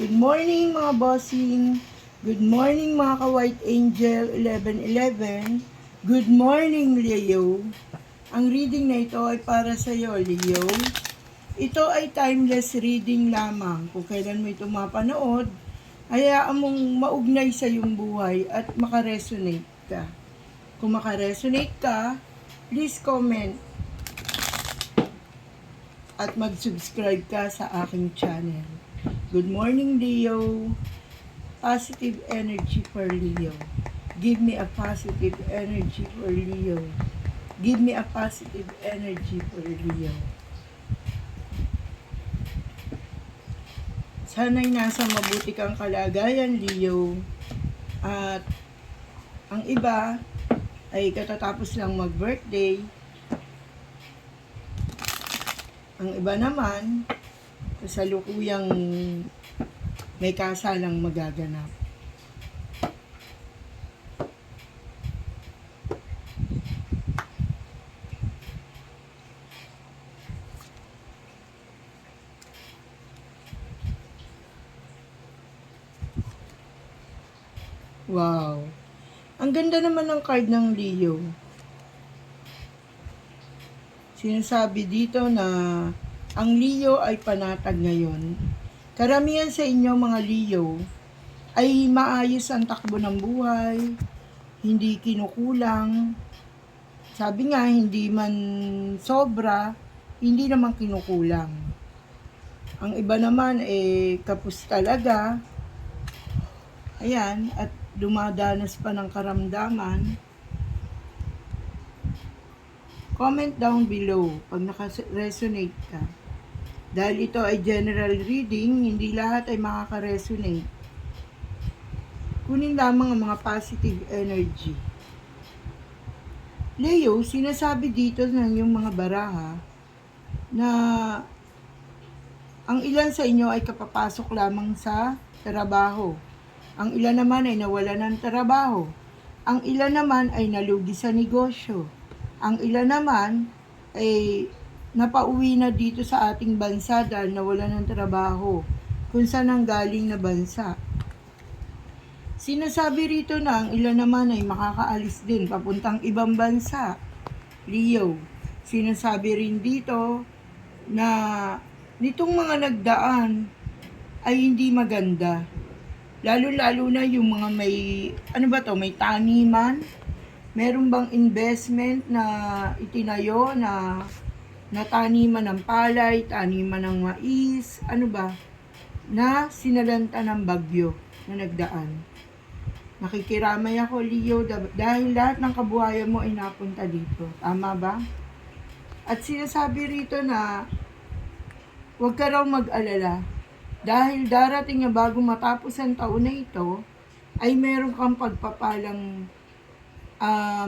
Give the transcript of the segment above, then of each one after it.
Good morning mga bossing. Good morning mga ka-White Angel 1111. Good morning Leo. Ang reading na ito ay para sa iyo Leo. Ito ay timeless reading lamang. Kung kailan mo ito mapanood, hayaan mong maugnay sa iyong buhay at makaresonate ka. Kung makaresonate ka, please comment at mag-subscribe ka sa aking channel. Good morning, Leo. Positive energy for Leo. Give me a positive energy for Leo. Give me a positive energy for Leo. Sana'y nasa mabuti kang kalagayan, Leo. At ang iba ay katatapos lang mag-birthday. Ang iba naman, kasalukuyang may kasalang magaganap. Wow. Ang ganda naman ng card ng Leo. Sinasabi dito na ang Leo ay panatag ngayon. Karamihan sa inyo mga Leo ay maayos ang takbo ng buhay, hindi kinukulang. Sabi nga, hindi man sobra, hindi naman kinukulang. Ang iba naman kapos talaga. Ayan, at dumadanas pa ng karamdaman. Comment down below pag naka-resonate ka. Dahil ito ay general reading, hindi lahat ay makaka-resonate. Kunin lamang ang mga positive energy. Leo, sinasabi dito ng yung mga baraha na ang ilan sa inyo ay kapapasok lamang sa trabaho. Ang ilan naman ay nawala ng trabaho. Ang ilan naman ay nalugi sa negosyo. Ang ilan naman ay napauwi na dito sa ating bansa dahil nawala ng trabaho kung saan ang galing na bansa. Sinasabi rito na ang ilan naman ay makakaalis din papuntang ibang bansa. Leo, sinasabi rin dito na nitong mga nagdaan ay hindi maganda. Lalo-lalo na yung mga may, may taniman. Meron bang investment na itinayo na taniman ng palay, taniman ng mais, na sinalanta ng bagyo na nagdaan. Nakikiramay ako, Leo, dahil lahat ng kabuhayan mo ay napunta dito. Tama ba? At sinasabi rito na huwag ka raw mag-alala. Dahil darating na bago matapos ang taon na ito, ay meron kang pagpapalang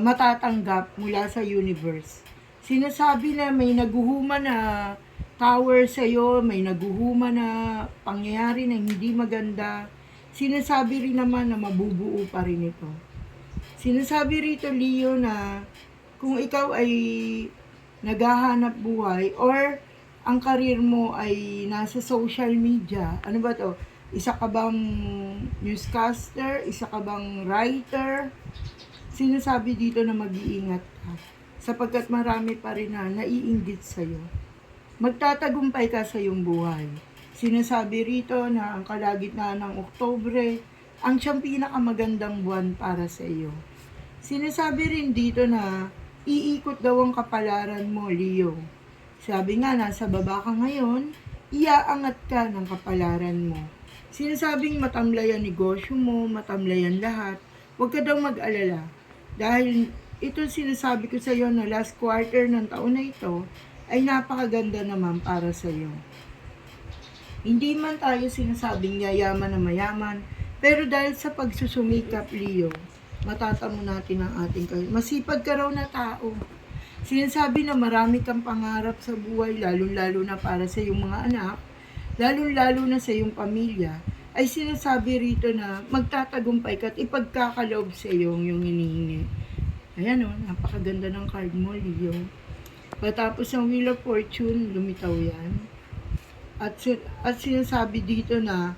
matatanggap mula sa universe. Sinasabi na may naguhuma na tower sa iyo, may naguhuma na pangyayari na hindi maganda. Sinasabi rin naman na mabubuo pa rin ito. Sinasabi rito, Leo, na kung ikaw ay naghahanap buhay or ang karir mo ay nasa social media, isa ka bang newscaster, isa ka bang writer? Sinasabi dito na mag-iingat ka sapagkat marami pa rin na naiinggit sa'yo. Magtatagumpay ka sa iyong buhay. Sinasabi rito na ang kalagitnaan ng Oktubre ang siyang pinakamagandang buwan para sa iyo. Sinasabi rin dito na iikot daw ang kapalaran mo, Leo. Sabi nga, nasa baba ka ngayon, iaangat ka ng kapalaran mo. Sinasabing matamlay ang negosyo mo, matamlay ang lahat. Huwag ka daw mag-alala. Dahil ito sinasabi ko sa iyo na last quarter ng taon na ito ay napakaganda naman para sa iyo. Hindi man tayo sinasabing yayaman na mayaman, pero dahil sa pagsusumikap, Leo, matatamo natin ang ating masipag ka raw na tao. Sinasabi na marami kang pangarap sa buhay, lalo-lalo na para sa iyong mga anak, lalo-lalo na sa iyong pamilya, ay sinasabi rito na magtatagumpay ka at ipagkakaloob sa iyo yung hinihingi. Ayan napakaganda ng card mo, Leo. Patapos ang Wheel of Fortune, lumitaw yan. At sinasabi dito na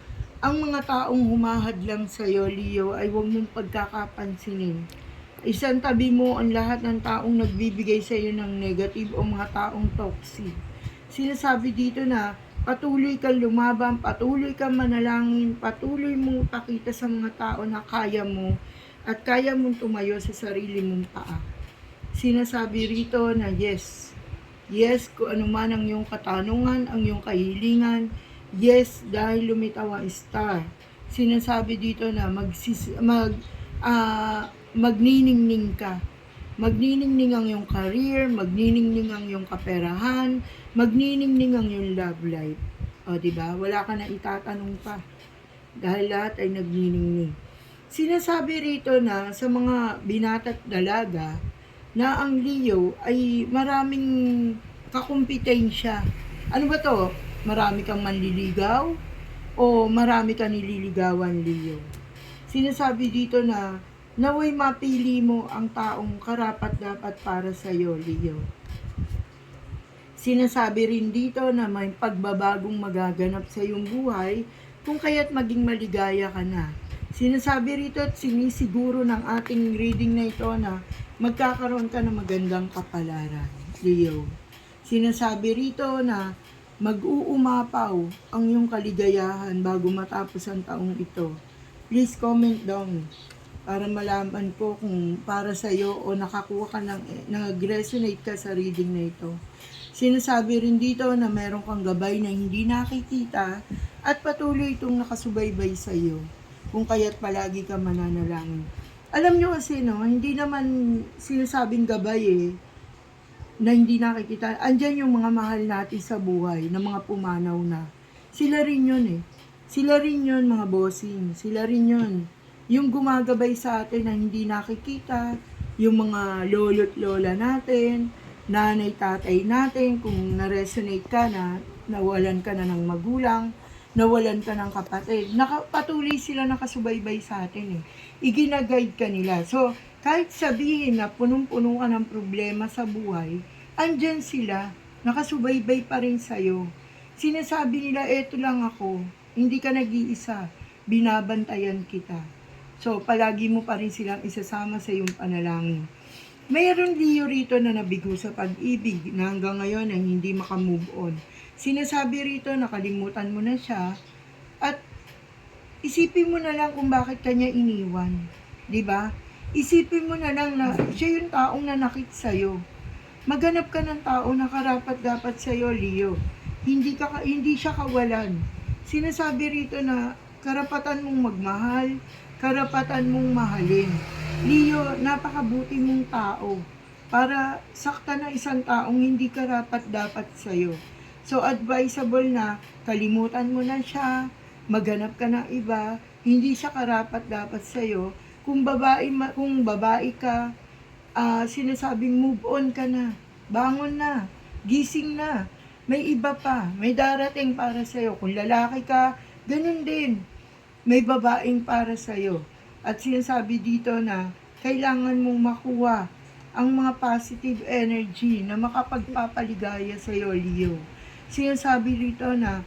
Ang mga taong humahadlang sa'yo, Leo, ay huwag mong pagkakapansinin. Isang tabi mo ang lahat ng taong nagbibigay sa iyo ng negative o mga taong toxic. Sinasabi dito na patuloy kang lumaban, patuloy kang manalangin, patuloy mong pakita sa mga tao na kaya mo at kaya mong tumayo sa sarili mong paa. Sinasabi rito na yes. Yes, kung ano man ang iyong katanungan, ang iyong kahilingan. Yes, dahil lumitaw ang star. Sinasabi dito na magniningning ka. Magniningning ang iyong career, magniningning ang iyong kaperahan, magniningning ang iyong love life. O, diba? Wala ka na itatanong pa. Dahil lahat ay nagniningning. Sinasabi rito na sa mga binata't dalaga, na ang Leo ay maraming kakumpetensya. Ano ba to? Marami kang manliligaw o marami kang nililigawan, Leo? Sinasabi dito na naway mapili mo ang taong karapat-dapat para sa iyo, Leo. Sinasabi rin dito na may pagbabagong magaganap sa iyong buhay kung kaya't maging maligaya ka na. Sinasabi rito at sinisiguro ng ating reading na ito na magkakaroon ka ng magandang kapalaran, Leo. Sinasabi rito na mag-uumapaw ang iyong kaligayahan bago matapos ang taong ito. Please comment down para malaman ko kung para sa iyo o nakakuha ka nag-resonate ka sa reading na ito. Sinasabi rin dito na meron kang gabay na hindi nakikita at patuloy itong nakasubaybay sa iyo, kung kaya't palagi ka mananalangin. Alam nyo kasi, no, hindi naman sinasabing gabay na hindi nakikita. Andyan yung mga mahal natin sa buhay, na mga pumanaw na. Sila rin yun Sila rin yun, mga bossing. Sila rin yun. Yung gumagabay sa atin na hindi nakikita, yung mga lolo't lola natin, nanay, tatay natin, kung na-resonate ka na, nawalan ka na ng magulang, nawalan ka ng kapatid, patuloy sila nakasubaybay sa atin Iginaguide ka nila. So, kahit sabihin na punong-puno ka ng problema sa buhay, andyan sila, nakasubaybay pa rin sa'yo. Sinasabi nila, eto lang ako, hindi ka nag-iisa, binabantayan kita. So, palagi mo pa rin silang isasama sa iyong panalangin. Mayroon Leo rito na nabigo sa pag-ibig na hanggang ngayon ay hindi makamove on. Sinasabi rito nakalimutan mo na siya at isipin mo na lang kung bakit kanya iniwan. 'Di ba? Isipin mo na lang na siya yung taong nanakit sa'yo. Maghanap ka ng tao na karapat-dapat sa'yo, Leo. Hindi siya kawalan. Sinasabi rito na karapatan mong magmahal, karapatan mong mahalin. Leo, napakabuti mong tao para saktan ng isang taong hindi karapat-dapat sa'yo. So, advisable na kalimutan mo na siya, maghanap ka ng iba, hindi siya karapat-dapat sa'yo. Kung babae ka, sinasabing move on ka na, bangon na, gising na, may iba pa, may darating para sa'yo. Kung lalaki ka, ganun din, may babaeng para sa'yo. At sinasabi dito na kailangan mong makuha ang mga positive energy na makapagpapaligaya sa iyo, Leo. Sinasabi dito na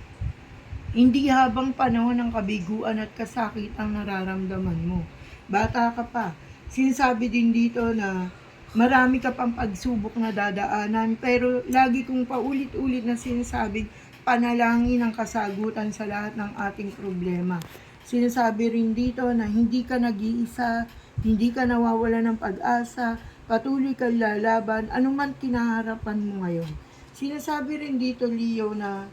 hindi habang panahon ng kabiguan at kasakit ang nararamdaman mo. Bata ka pa. Sinasabi din dito na marami ka pang pagsubok na dadaanan, pero lagi kong paulit-ulit na sinasabing panalangin ang kasagutan sa lahat ng ating problema. Sinasabi rin dito na hindi ka nag-iisa, hindi ka nawawala ng pag-asa, patuloy kang lalaban, anuman kinaharapan mo ngayon. Sinasabi rin dito, Leo, na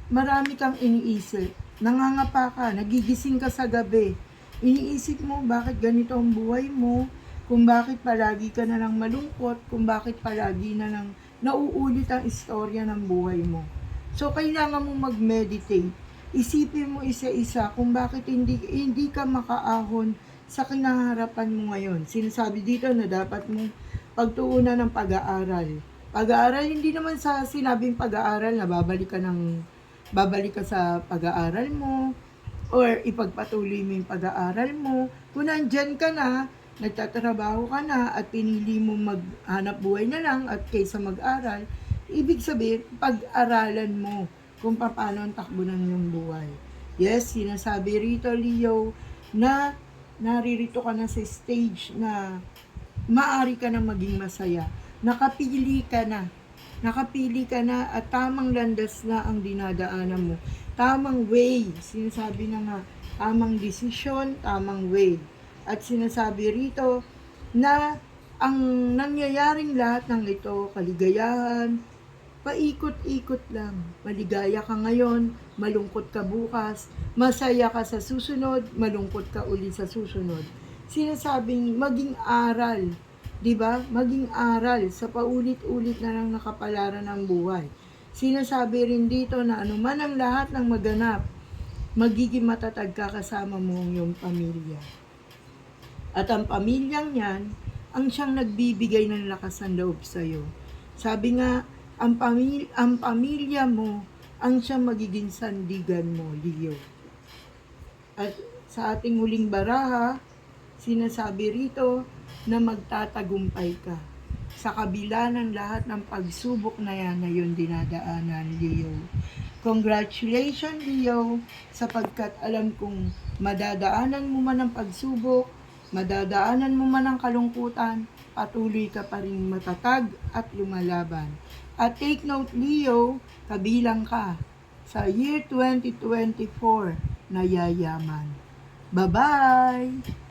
marami kang iniisip, nangangapa ka, nagigising ka sa gabi, iniisip mo bakit ganito ang buhay mo, kung bakit palagi ka na lang malungkot, kung bakit palagi na lang nauulit ang istorya ng buhay mo. So, kailangan mo mag-meditate. Isipin mo isa-isa kung bakit hindi ka makaahon sa kinaharapan mo ngayon. Sinasabi dito na dapat mo pagtuunan ng pag-aaral. Pag-aaral, hindi naman sa sinabing pag-aaral na babalik ka sa pag-aaral mo or ipagpatuloy mo yung pag-aaral mo. Kung nandyan ka na, nagtatrabaho ka na at pinili mo maghanap buhay na lang at kaysa mag-aral, ibig sabihin, pag-aralan mo kung paano ang takbo ng iyong buhay. Yes, sinasabi rito, Leo, na naririto ka na sa stage na maari ka na maging masaya. Nakapili ka na. Nakapili ka na at tamang landas na ang dinadaanan mo. Tamang way. Sinasabi na nga, tamang desisyon, tamang way. At sinasabi rito na ang nangyayaring lahat ng ito, kaligayahan, paikot-ikot lang. Maligaya ka ngayon, malungkot ka bukas, masaya ka sa susunod, malungkot ka uli sa susunod. Sinasabing maging aral, 'di ba? Maging aral sa paulit-ulit na lang nakapalaran ng buhay. Sinasabi rin dito na anuman ang lahat ng maganap, magiging matatag ka kasama mo ang iyong pamilya. At ang pamilyang yan, ang siyang nagbibigay ng lakas ng loob sa iyo. Sabi nga, ang pamilya mo, ang siyang magiging sandigan mo, Leo. At sa ating huling baraha, sinasabi rito na magtatagumpay ka. Sa kabila ng lahat ng pagsubok na yan na yun dinadaanan, Leo. Congratulations, Leo, sapagkat alam kong madadaanan mo man ang pagsubok, madadaanan mo man ang kalungkutan, patuloy ka pa rin matatag at lumalaban. At take note, Leo, kabilang ka sa year 2024 na yayaman. Bye-bye!